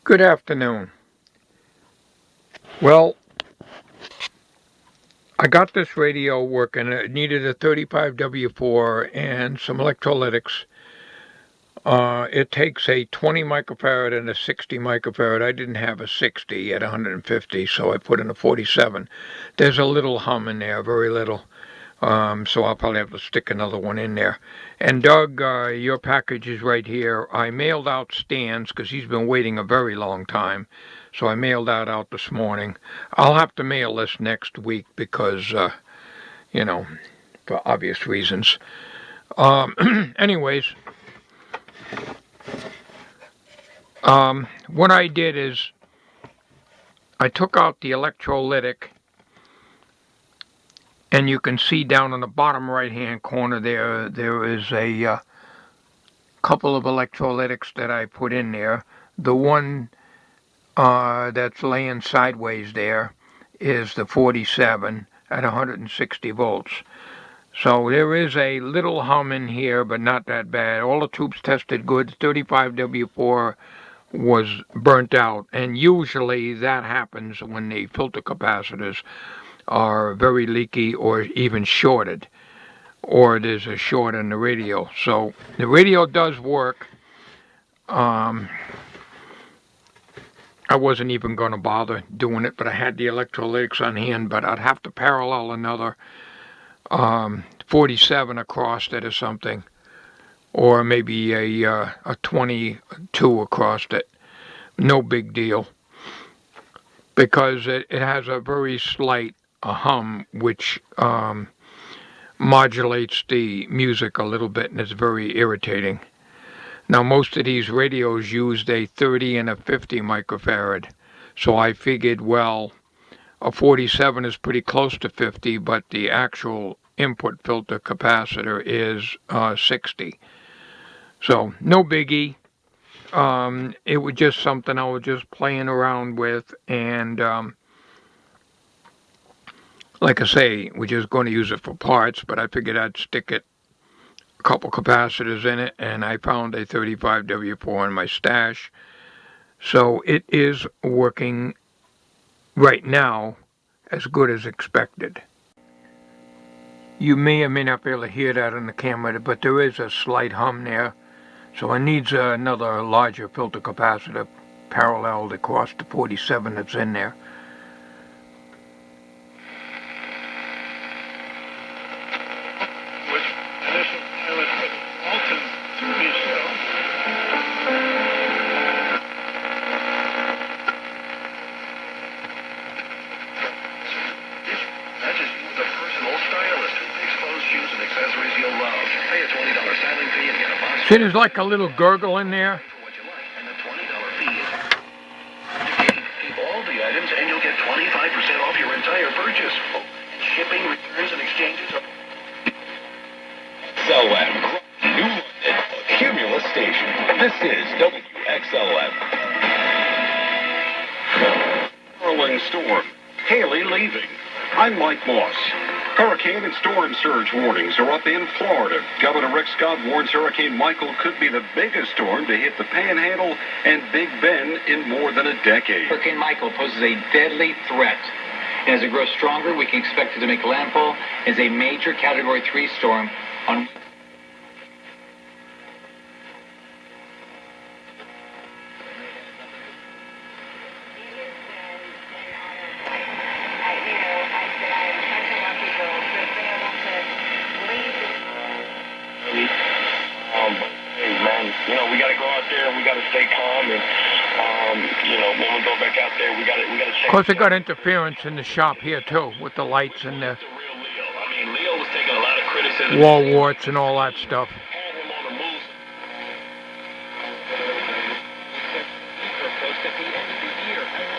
Good afternoon. Well, I got this radio working. It needed a 35W4 and some electrolytics. It takes a 20 microfarad and a 60 microfarad. I didn't have a 60 at 150, so I put in a 47. There's a little hum in there, very little. So I'll probably have to stick another one in there. And Doug, your package is right here. I mailed out Stan's because he's been waiting a very long time. So I mailed that out this morning. I'll have to mail this next week because, you know, for obvious reasons. Anyways, what I did is I took out the electrolytic, and you can see down on the bottom right-hand corner there is a couple of electrolytics that I put in there. The one that's laying sideways there is the 47 at 160 volts. So there is a little hum in here, but not that bad. All the tubes tested good. 35W4 was burnt out, and usually that happens when the filter capacitors are very leaky or even shorted, or there's a short in the radio. So the radio does work. I wasn't even going to bother doing it, but I had the electrolytics on hand, but I'd have to parallel another 47 across it or something, or maybe a 22 across it. No big deal, because it has a very slight hum, which modulates the music a little bit, and it's very irritating. Now, most of these radios used a 30 and a 50 microfarad, so I figured, well, a 47 is pretty close to 50, but the actual input filter capacitor is 60. So, no biggie. It was just something I was just playing around with, and like I say, we're just going to use it for parts, but I figured I'd stick a couple capacitors in it, and I found a 35W4 in my stash. So it is working right now as good as expected. You may or may not be able to hear that on the camera, but there is a slight hum there. So it needs another larger filter capacitor paralleled across the 47 that's in there. See, there's like a little gurgle in there. Keep all the items and you'll get 25% off your entire purchase. Shipping, returns, and exchanges. XLM, New Cumulus Station. This is WXLM. Whirling storm. Haley leaving. I'm Mike Moss. Hurricane and storm surge warnings are up in Florida. Governor Rick Scott warns Hurricane Michael could be the biggest storm to hit the Panhandle and Big Bend in more than a decade. Hurricane Michael poses a deadly threat. And as it grows stronger, we can expect it to make landfall as a major Category 3 storm on... You know, we got to go out there and we got to stay calm. And, when we go back out there, we got to change. Of course, they got interference in the shop here, too, with the lights and the Leo was taking a lot of criticism. wall warts and all that stuff.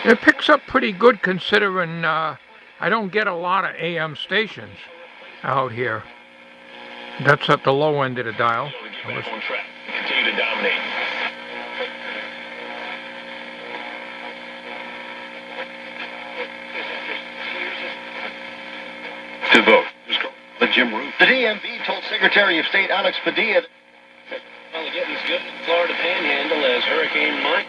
It picks up pretty good considering I don't get a lot of AM stations out here. That's at the low end of the dial. Continue to dominate. To vote. The Jim Root. The DMV told Secretary of State Alex Padilla Well, getting good in Florida Panhandle as Hurricane Mike.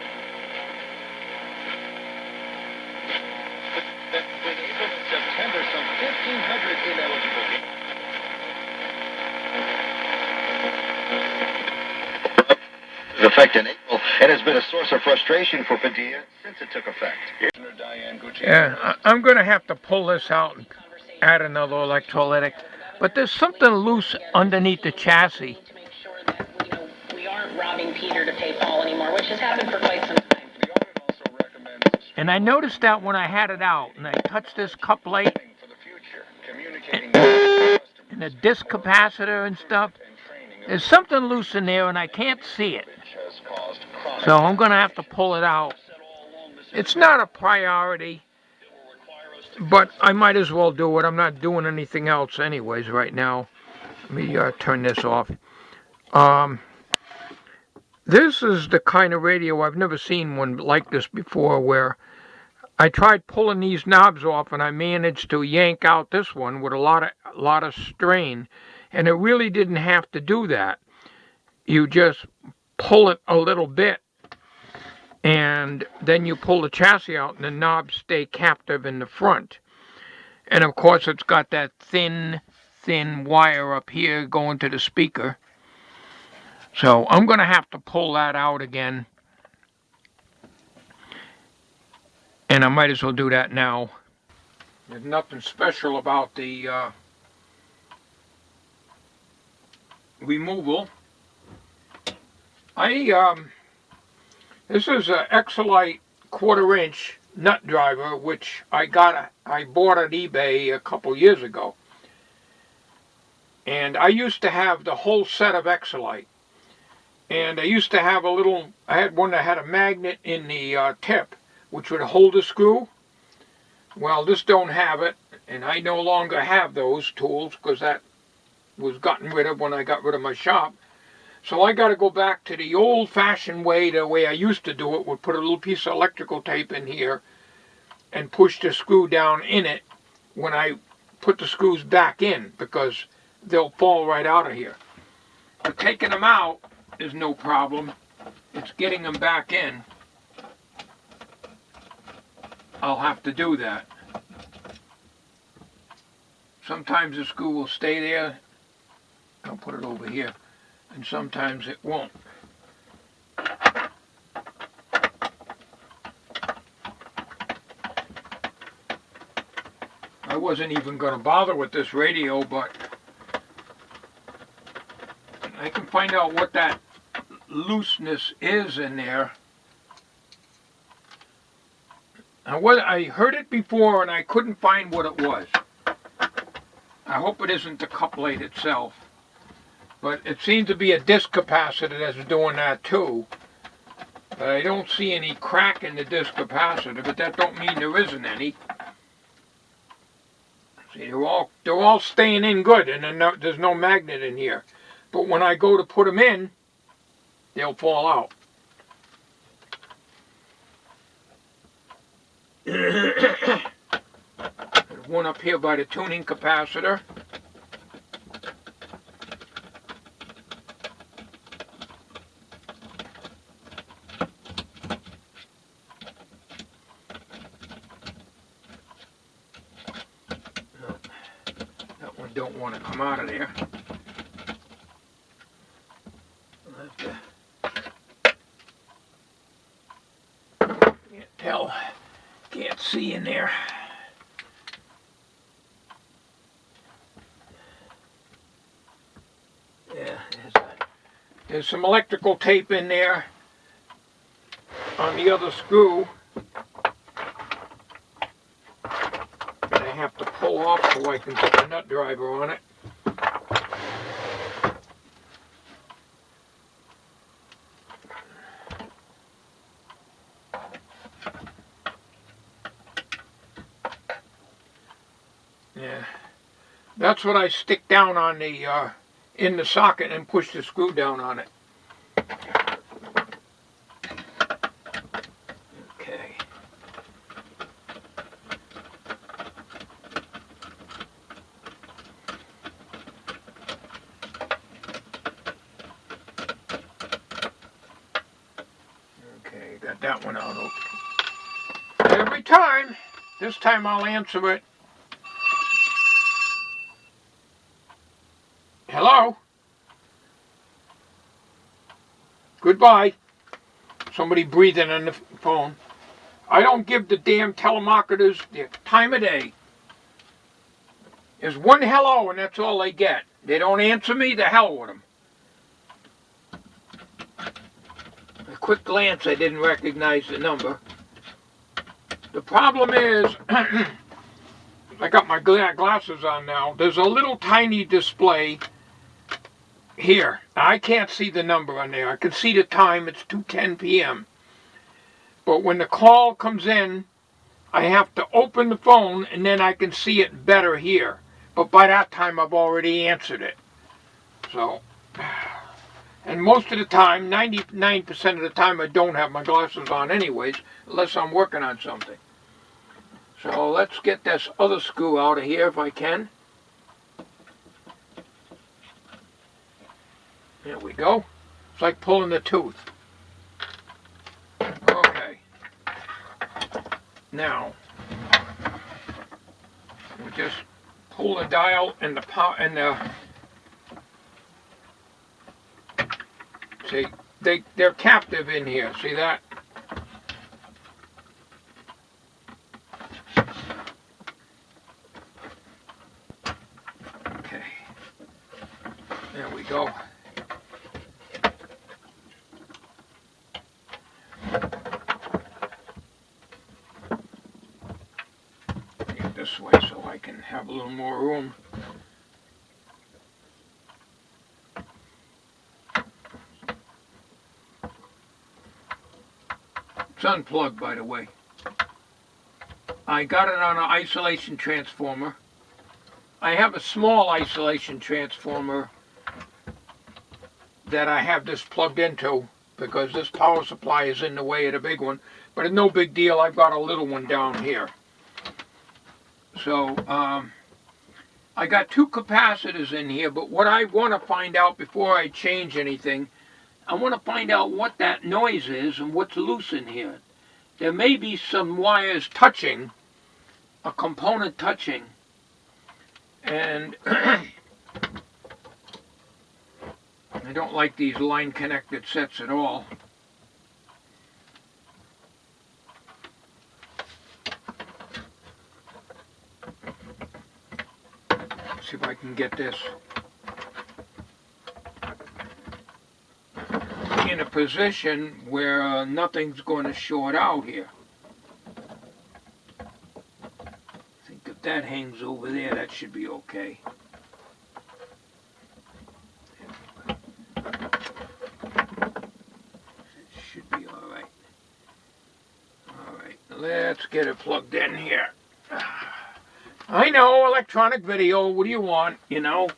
effect in April and has been a source of frustration for Padilla since it took effect. Yeah, I'm going to have to pull this out and add another electrolytic. But there's something loose underneath the chassis. To make sure that we aren't robbing Peter to pay Paul anymore, which has happened for quite some time. And I noticed that when I had it out and I touched this cup plate and the disc capacitor and stuff, there's something loose in there and I can't see it. So I'm going to have to pull it out. It's not a priority, but I might as well do it. I'm not doing anything else anyways right now. Let me turn this off. This is the kind of radio, I've never seen one like this before, where I tried pulling these knobs off and I managed to yank out this one with a lot of strain, and it really didn't have to do that. You just pull it a little bit and then you pull the chassis out and the knobs stay captive in the front. And of course it's got that thin wire up here going to the speaker. So I'm going to have to pull that out again. And I might as well do that now. There's nothing special about the removal. This is an Exolite 1/4 inch nut driver, which I bought at eBay a couple years ago. And I used to have the whole set of Exolite. And I used to have I had one that had a magnet in the tip, which would hold the screw. Well, this don't have it, and I no longer have those tools because that was gotten rid of when I got rid of my shop. So I got to go back to the old-fashioned way, the way I used to do it, would put a little piece of electrical tape in here and push the screw down in it when I put the screws back in, because they'll fall right out of here. But taking them out is no problem. It's getting them back in. I'll have to do that. Sometimes the screw will stay there. I'll put it over here. And sometimes it won't. I wasn't even going to bother with this radio, but I can find out what that looseness is in there. I heard it before and I couldn't find what it was. I hope it isn't the cup plate itself. But it seems to be a disc capacitor that's doing that too. But I don't see any crack in the disc capacitor, but that don't mean there isn't any. See, they're all staying in good, and there's no magnet in here. But when I go to put them in, they'll fall out. There's one up here by the tuning capacitor. That one don't want to come out of there. Can't tell. Can't see in there. Yeah, there's some electrical tape in there on the other screw that I have to pull off so I can put the nut driver on it. Yeah, that's what I stick down on the in the socket and push the screw down on it. Okay. Okay, got that one out. Every time, this time I'll answer it. Hello? Goodbye. Somebody breathing on the phone. I don't give the damn telemarketers the time of day. There's one hello and that's all they get. They don't answer me, the hell with them. A quick glance, I didn't recognize the number. The problem is, I got my glasses on now. There's a little tiny display here. I can't see the number on there. I can see the time. It's 2:10 p.m. But when the call comes in, I have to open the phone and then I can see it better here. But by that time, I've already answered it. So, and most of the time, 99% of the time, I don't have my glasses on anyways, unless I'm working on something. So let's get this other screw out of here if I can. There we go. It's like pulling the tooth. Okay. Now, we just pull the dial and the power and the. See, they're captive in here. See that? Okay. There we go. Get this way so I can have a little more room. It's unplugged, by the way. I got it on an isolation transformer. I have a small isolation transformer that I have this plugged into because this power supply is in the way of the big one. But it's no big deal. I've got a little one down here. So I got two capacitors in here, but what I want to find out before I change anything, I want to find out what that noise is and what's loose in here. There may be some wires touching, a component touching, and I don't like these line connected sets at all. Let's see if I can get this in a position where nothing's going to short out here. I think if that hangs over there, that should be okay. It should be all right. All right, let's get it plugged in here. I know, electronic video, what do you want, you know?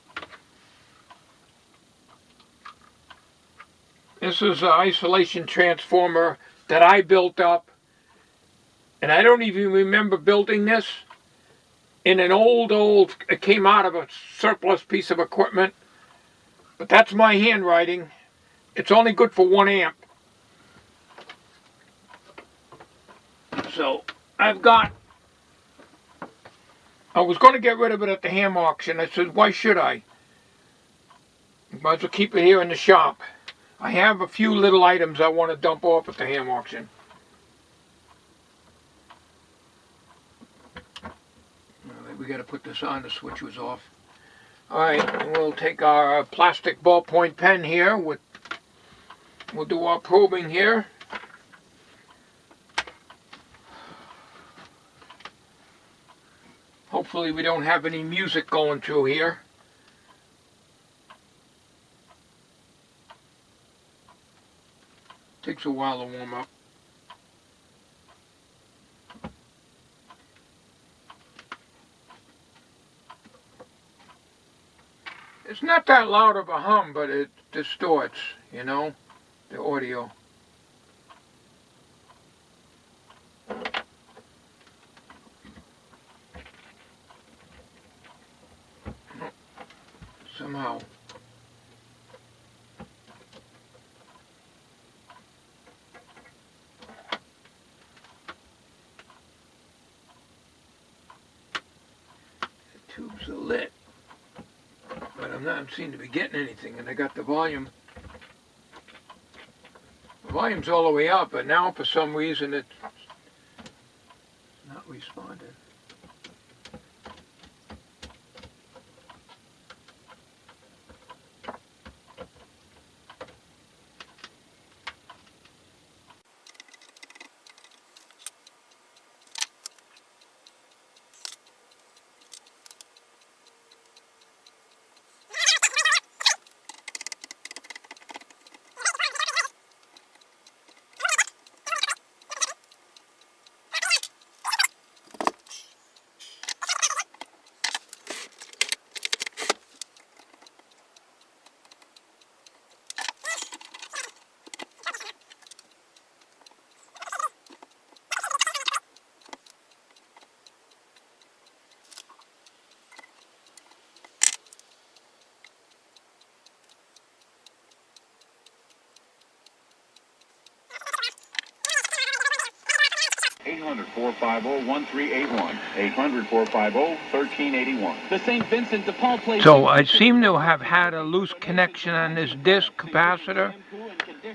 This is an isolation transformer that I built up, and I don't even remember building this in an old, it came out of a surplus piece of equipment, but that's my handwriting. It's only good for 1 amp. So, I was going to get rid of it at the ham auction. I said, why should I? Might as well keep it here in the shop. I have a few little items I want to dump off at the ham auction. We got to put this on, the switch was off. Alright, we'll take our plastic ballpoint pen here. We'll do our probing here. Hopefully we don't have any music going through here. Takes a while to warm up. It's not that loud of a hum, but it distorts, you know, the audio. Somehow. The tubes are lit, but I'm not seem to be getting anything, and I got the volume The volume's all the way up, but now for some reason it's not responding. Eight hundred 450-1381. 800-450-1381. The St. Vincent de Paul place. So I seem to have had a loose connection on this disc capacitor,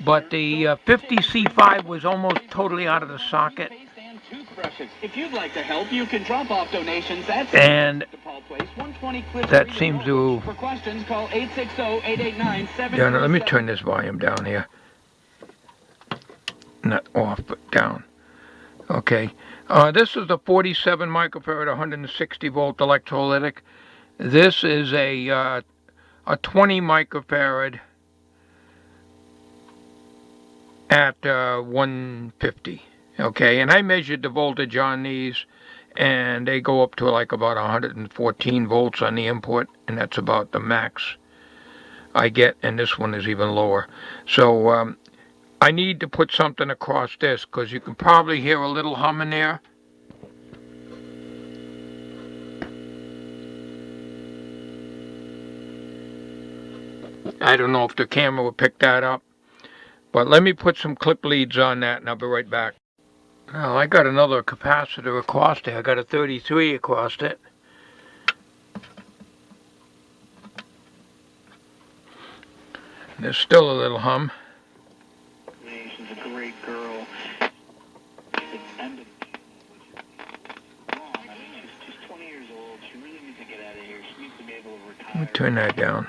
but the 50C5 was almost totally out of the socket. If you'd like to help, you can drop off donations at And DePaul Place, 120 Cliff that Street, seems to... For questions, call 860-889-737. Yeah, no, let me turn this volume down here. Not off, but down. Okay. This is the 47 microfarad 160 volt electrolytic. This is a 20 microfarad at 150. Okay, and I measured the voltage on these, and they go up to like about 114 volts on the input, and that's about the max I get, and this one is even lower. So I need to put something across this, because you can probably hear a little hum in there. I don't know if the camera will pick that up, but let me put some clip leads on that, and I'll be right back. Well, I got another capacitor across there. I got a 33 across it. There's still a little hum. She's a great girl. It's ended. I mean, she's 20 years old. She really needs to get out of here. She needs to be able to retire. Let me turn that down.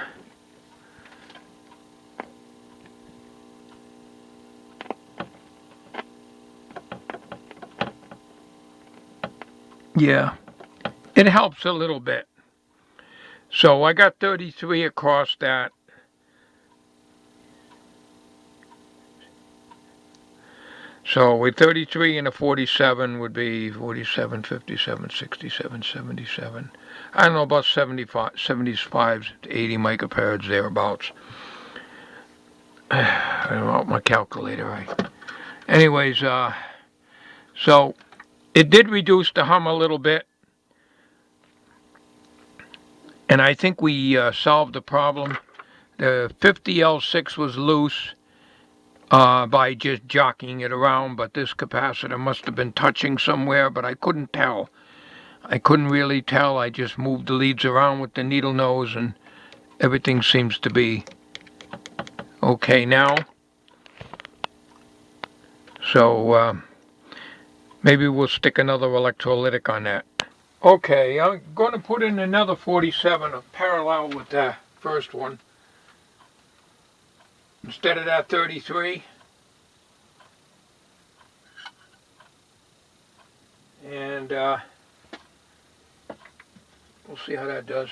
Yeah, it helps a little bit. So I got 33 across that. So with 33 and a 47 would be 47, 57, 67, 77. I don't know, about 75 to 80 microfarads thereabouts. I don't know my calculator right. Anyways, so it did reduce the hum a little bit. And I think we solved the problem. The 50L6 was loose by just jockeying it around, but this capacitor must have been touching somewhere, but I couldn't tell. I couldn't really tell. I just moved the leads around with the needle nose, and everything seems to be okay now. So maybe we'll stick another electrolytic on that. Okay, I'm going to put in another 47 parallel with the first one. Instead of that 33. And we'll see how that does.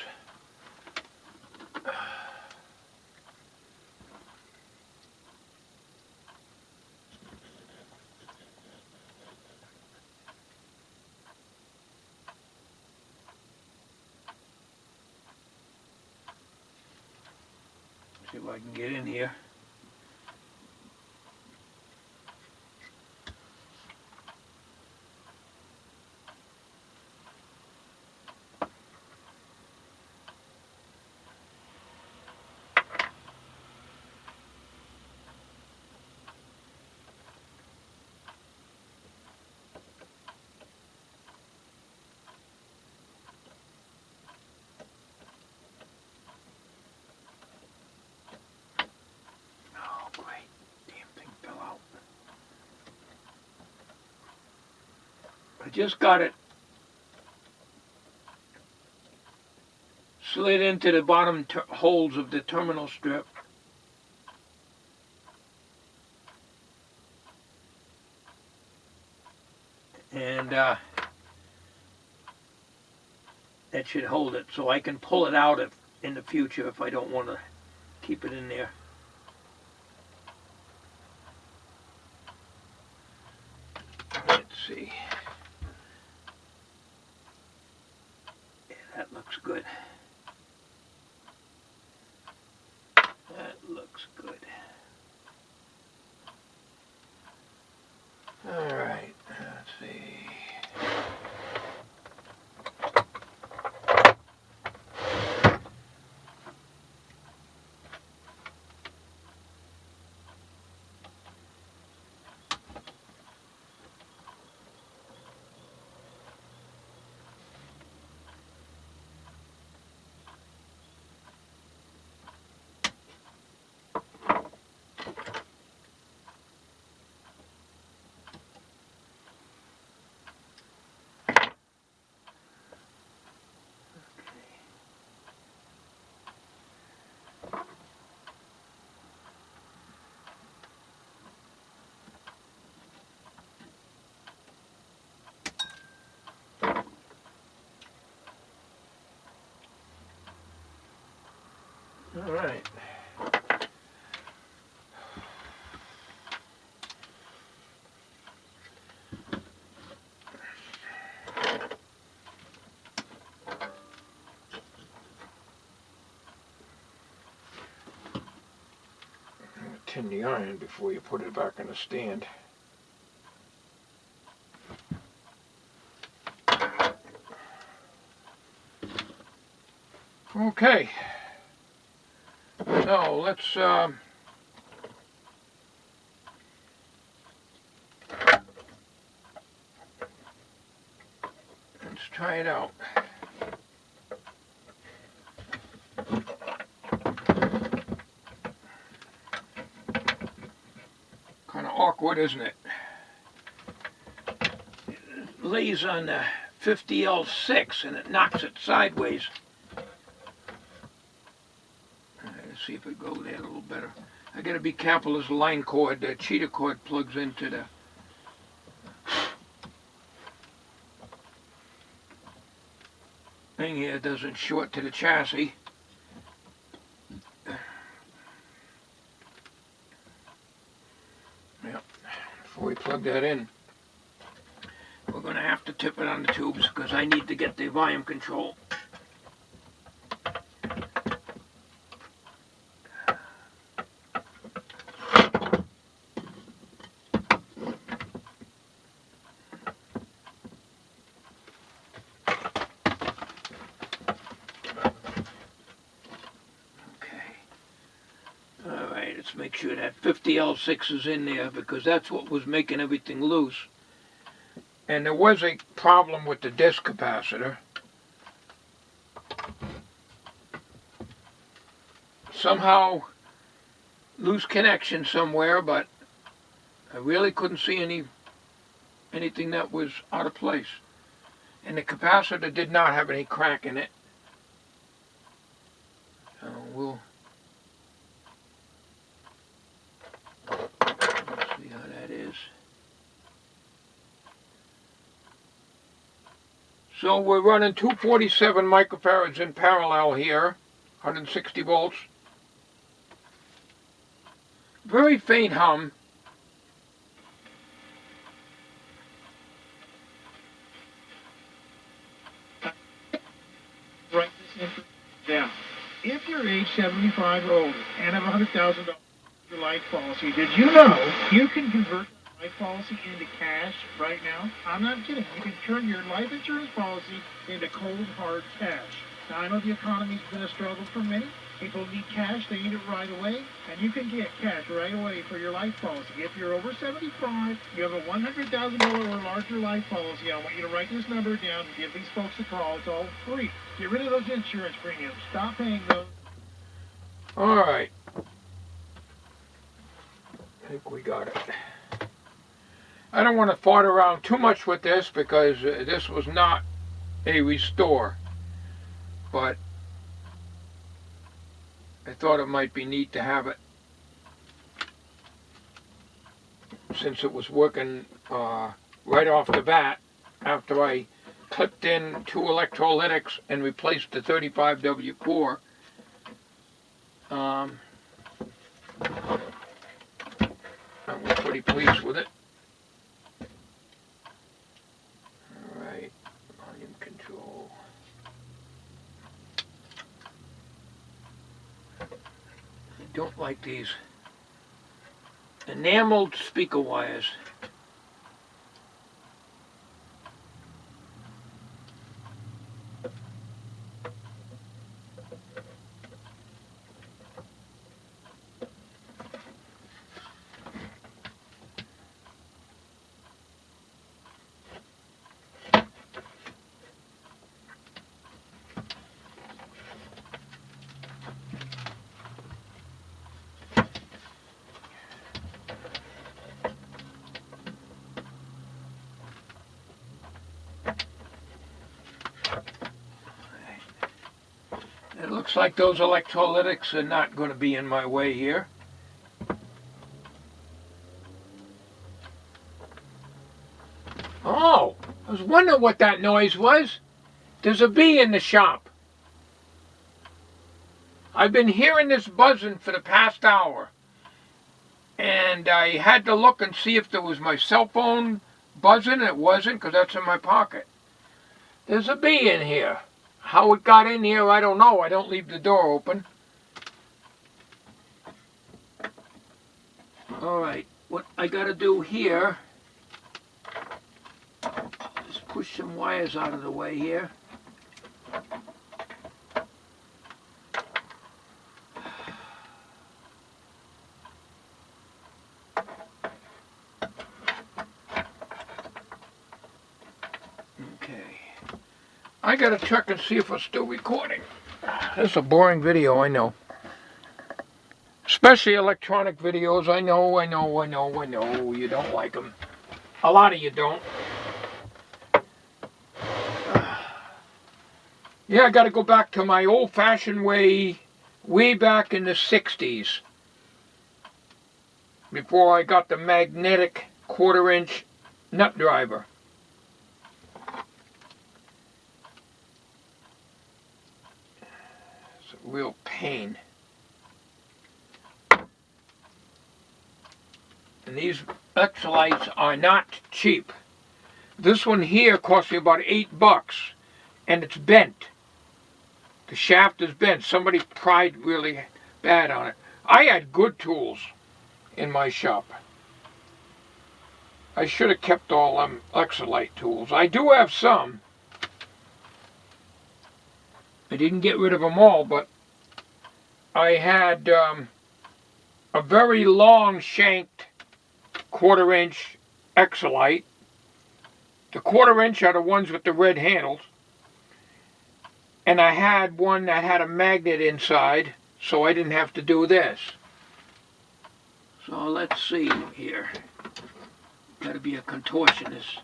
See if I can get in here. just got it slid into the bottom holes of the terminal strip. And that should hold it, so I can pull it out in the future if I don't want to keep it in there. Let's see. Yeah, that looks good. That looks good. All right, let's see. All right. Tin the iron before you put it back in the stand. Okay. So let's try it out. Kind of awkward, isn't it? It lays on the 50L6 and it knocks it sideways. Let's see if it goes there a little better. I got to be careful as line cord, the cheater cord plugs into the thing here, doesn't short to the chassis. Yep. Before we plug that in, we're going to have to tip it on the tubes because I need to get the volume control. Let's make sure that 50L6 is in there because that's what was making everything loose. And there was a problem with the disc capacitor. Somehow loose connection somewhere, but I really couldn't see anything that was out of place. And the capacitor did not have any crack in it. So we'll see how that is. So we're running 247 microfarads in parallel here, 160 volts. Very faint hum. Write this information down. If you're age 75 or older and have $100,000 in your life policy, did you know you can convert your life policy into cash right now? I'm not kidding. You can turn your life insurance policy into cold, hard cash. Now, I know the economy's been a struggle for many. People need cash. They need it right away. And you can get cash right away for your life policy. If you're over 75, you have a $100,000 or larger life policy, I want you to write this number down and give these folks a call. It's all free. Get rid of those insurance premiums. Stop paying those. All right. I think we got it. I don't want to fart around too much with this because this was not a restore, but I thought it might be neat to have it since it was working right off the bat after I clipped in 2 electrolytics and replaced the 35W core. I was pretty pleased with it. Alright, volume control. I don't like these enameled speaker wires. It looks like those electrolytics are not going to be in my way here. Oh, I was wondering what that noise was. There's a bee in the shop. I've been hearing this buzzing for the past hour. And I had to look and see if there was my cell phone buzzing. It wasn't, because that's in my pocket. There's a bee in here. How it got in here, I don't know. I don't leave the door open. Alright, what I gotta do here is push some wires out of the way here. I gotta check and see if it's still recording. This is a boring video, I know. Especially electronic videos, I know. You don't like them. A lot of you don't. Yeah, I gotta go back to my old-fashioned way back in the 60s. Before I got the magnetic 1/4-inch nut driver. Real pain. And these electrolytes are not cheap. This one here cost me about $8 and it's bent. The shaft is bent. Somebody pried really bad on it. I had good tools in my shop. I should have kept all them electrolyte tools. I do have some. I didn't get rid of them all, but I had a very long shanked 1/4-inch Exolite. The 1/4-inch are the ones with the red handles. And I had one that had a magnet inside, so I didn't have to do this. So let's see here. Gotta be a contortionist.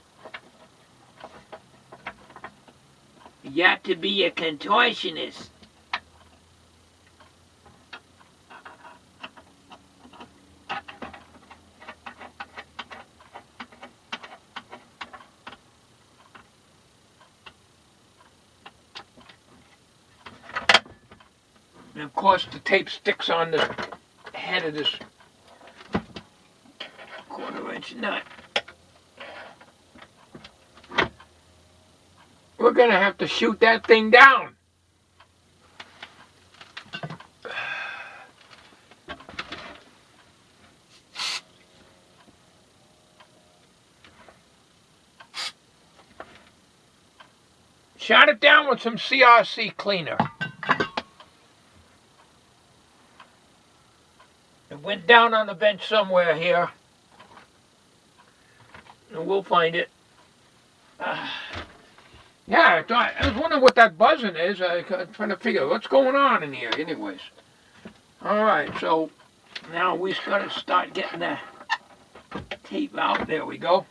You got to be a contortionist. And of course the tape sticks on the head of this 1/4-inch nut. We're going to have to shoot that thing down. Shot it down with some CRC cleaner. It went down on the bench somewhere here. And we'll find it. Yeah, I was wondering what that buzzing is. I'm trying to figure what's going on in here anyways. Alright, so now we gotta start getting the tape out. There we go.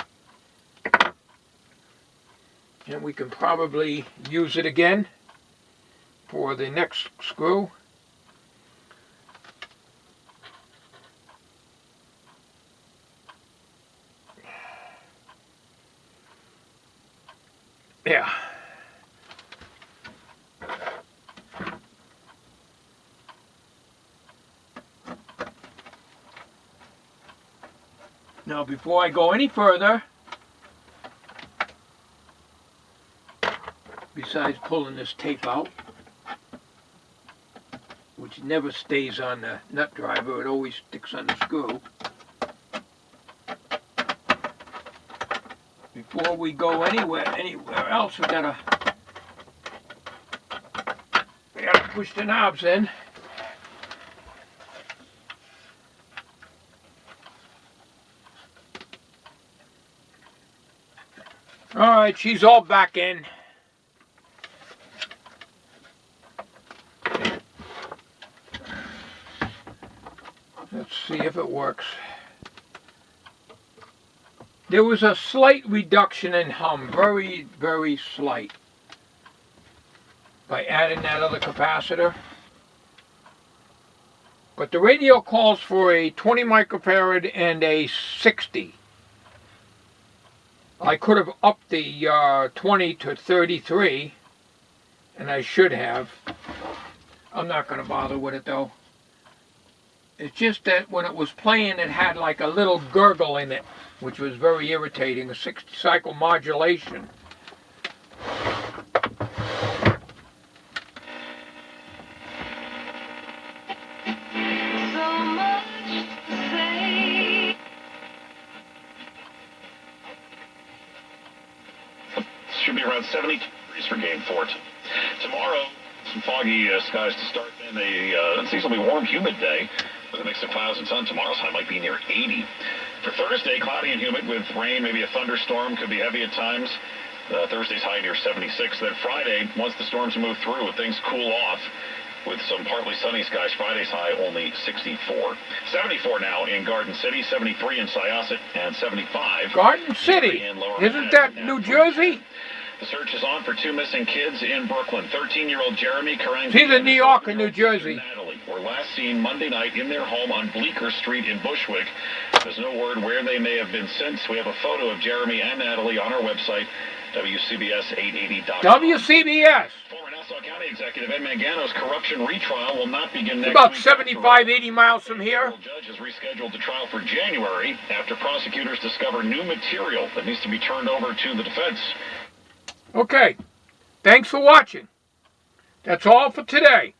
And we can probably use it again for the next screw. Yeah. Now before I go any further, besides pulling this tape out, which never stays on the nut driver, it always sticks on the screw. Before we go anywhere else, we gotta push the knobs in. All right, she's all back in. Let's see if it works. There was a slight reduction in hum, very, very slight, by adding that other capacitor. But the radio calls for a 20 microfarad and a 60. I could have upped the 20 to 33, and I should have. I'm not going to bother with it though. It's just that when it was playing, it had like a little gurgle in it, which was very irritating, a 60 cycle modulation. Should be around 70 degrees for Game 4. Tomorrow, some foggy skies to start, and a unseasonably warm, humid day with a mix of clouds and sun. Tomorrow's high might be near 80. For Thursday, cloudy and humid with rain, maybe a thunderstorm, could be heavy at times. Thursday's high near 76. Then Friday, once the storms move through, things cool off with some partly sunny skies. Friday's high only 64. 74 now in Garden City, 73 in Syosset, and 75. Garden City? Isn't that New Jersey? The search is on for two missing kids in Brooklyn. 13-year-old Jeremy Karang. It's either New York or New Jersey. Natalie were last seen Monday night in their home on Bleecker Street in Bushwick. There's no word where they may have been since. We have a photo of Jeremy and Natalie on our website, WCBS880.com. WCBS. Former Nassau County Executive Ed Mangano's corruption retrial will not begin next About week. 75, 80 miles from here. The judge has rescheduled the trial for January after prosecutors discover new material that needs to be turned over to the defense. Okay, thanks for watching. That's all for today.